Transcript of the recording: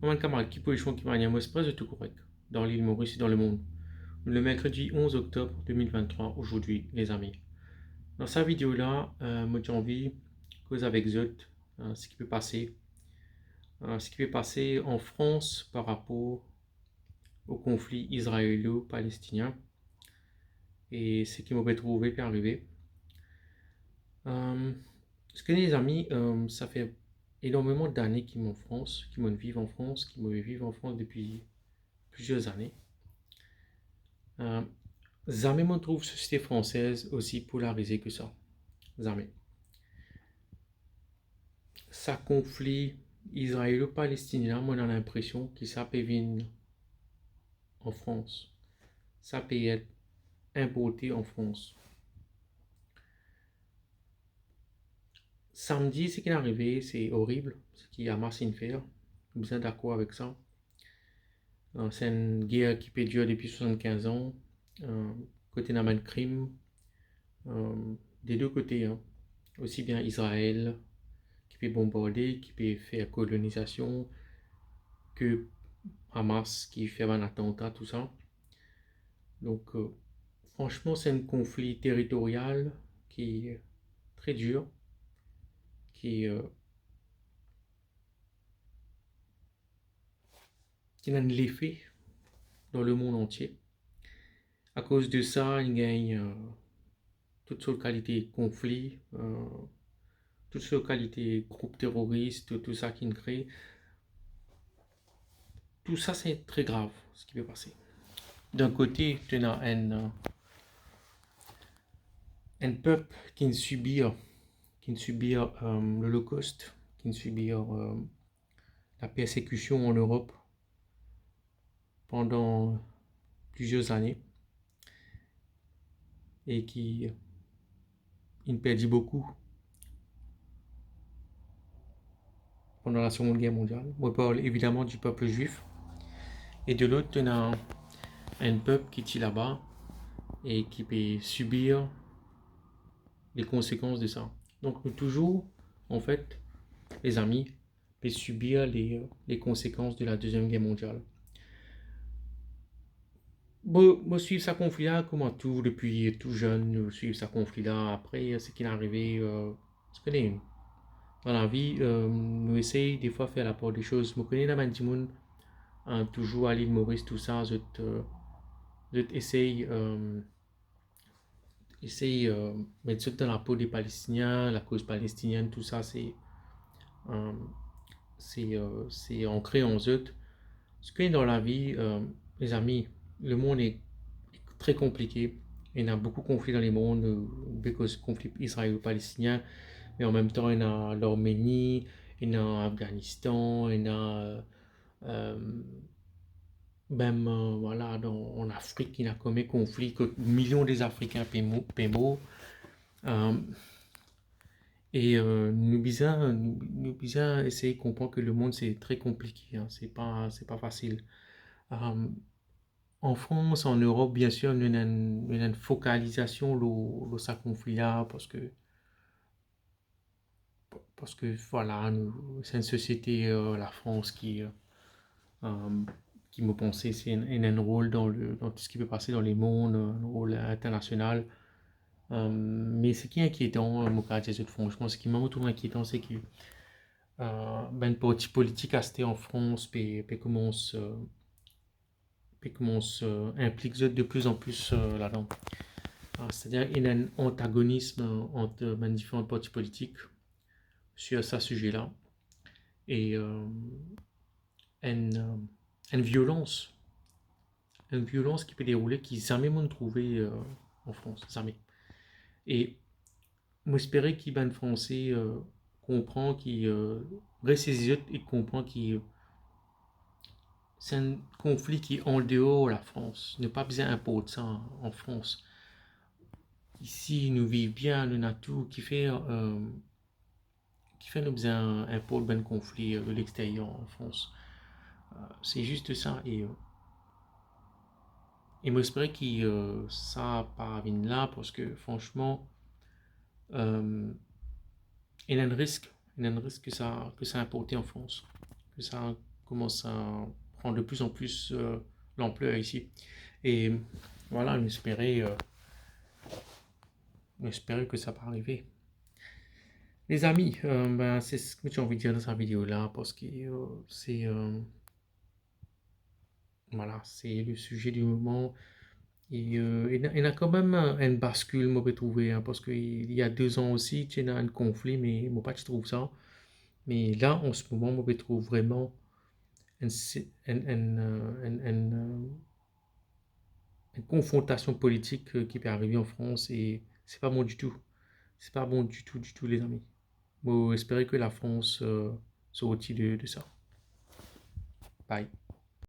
On camarade qui peut échouer qui m'a express de tout correct dans l'île Maurice et dans le monde. Le mercredi 11 octobre 2023, aujourd'hui, les amis. Dans cette vidéo-là, moi j'ai envie de causer avec Zot ce qui peut passer en France par rapport au conflit israélo-palestinien et ce qui m'aurait trouvé puis arrivé. Ce que les amis, ça fait énormément d'années qu'ils m'ont en France, qu'ils m'ont vivre en France, qu'ils m'ont vivre en France depuis plusieurs années. Jamais on trouve société française aussi polarisée que ça. Jamais. Ça conflit israélo-palestinien, moi on a l'impression que ça peut venir en France. Ça peut être importé en France. Samedi, ce qui est arrivé, c'est horrible. Ce qui a massé une faire. Vous êtes d'accord avec ça. C'est une guerre qui peut durer depuis 75 ans. Côté d'un crime. Des deux côtés. Hein. Aussi bien Israël qui peut bombarder, qui peut faire colonisation, que Hamas qui fait un attentat, tout ça. Donc, franchement, c'est un conflit territorial qui est très dur, qui a un effet dans le monde entier. À cause de ça, il gagne toutes sortes de qualités de conflit, toutes sortes de qualités de groupes terroristes, tout ça qui crée. Tout ça, c'est très grave ce qui peut passer. D'un côté, tu as un peuple qui subit l'Holocauste, qui subit la persécution en Europe pendant plusieurs années et qui il perdit beaucoup pendant la Seconde Guerre mondiale. On parle évidemment du peuple juif. Et de l'autre, on a un peuple qui est là-bas et qui peut subir les conséquences de ça. Donc, nous toujours, en fait, les amis, peut subir les conséquences de la Deuxième Guerre mondiale. Moi, suivre ce conflit-là, comment tout, depuis tout jeune, suivre ce conflit-là. Après, ce qui est arrivé, tu connais, dans la vie, nous essayons des fois de faire la part des choses. Je connais la Mandimoun, toujours à l'île Maurice, tout ça, je essaye mettre ça dans la peau des Palestiniens, la cause palestinienne, tout ça, euh, c'est ancré en eux. Ce qui est dans la vie, les amis, le monde est très compliqué. Il y a beaucoup de conflits dans le monde, because conflit israélo-palestinien, mais en même temps, il y a l'Arménie, il y a l'Afghanistan, il y a même voilà, en Afrique, il y a comme un conflit que millions des Africains payent. Euh, et nous essayer de comprendre que le monde c'est très compliqué, hein, c'est pas facile. Euh, En France, en Europe, bien sûr, il y a une focalisation de ce conflit-là parce que voilà, c'est une société, la France, euh, qui me pensait, c'est un rôle dans tout ce qui peut passer dans les mondes, un rôle international. Mais ce qui est inquiétant, franchement, ce qui m'a trouvé inquiétant, c'est que ben, parti politique à en France, puis commence implique de plus en plus là-dedans. C'est-à-dire qu'il y a un antagonisme entre ben, différents partis politiques sur ce sujet-là et une, euh, une violence, une violence qui peut dérouler qui jamais m'ont trouvé en France, jamais. Et j'espérais qu'il ben français comprend qu'il reste ses yeux et comprend qu'il c'est un conflit qui est en dehors de la France. Ne pas besoin d'importer ça en France. Ici, nous vivons bien, nous avons tout qui fait nous besoin d'importer ben conflit de l'extérieur en France. C'est juste ça. Et moi, j'espère que ça pas venir là parce que franchement, euh, il y a un risque. Il y a un risque que ça importe en France. Que ça commence à prendre de plus en plus l'ampleur ici. Et voilà, on espérait que ça va arriver. Les amis, ben, c'est ce que j'ai envie de dire dans cette vidéo-là, parce que voilà, c'est le sujet du moment. Et il y a quand même une bascule, moi, je trouver, hein, parce qu'il y a 2 ans aussi, il y a un conflit, mais moi, pas, je trouve ça. Mais là, en ce moment, moi, je trouve vraiment une, une confrontation politique qui peut arriver en France et c'est pas bon du tout. C'est pas bon du tout, du tout, les amis. Moi, j'espère que la France se retire de ça. Bye.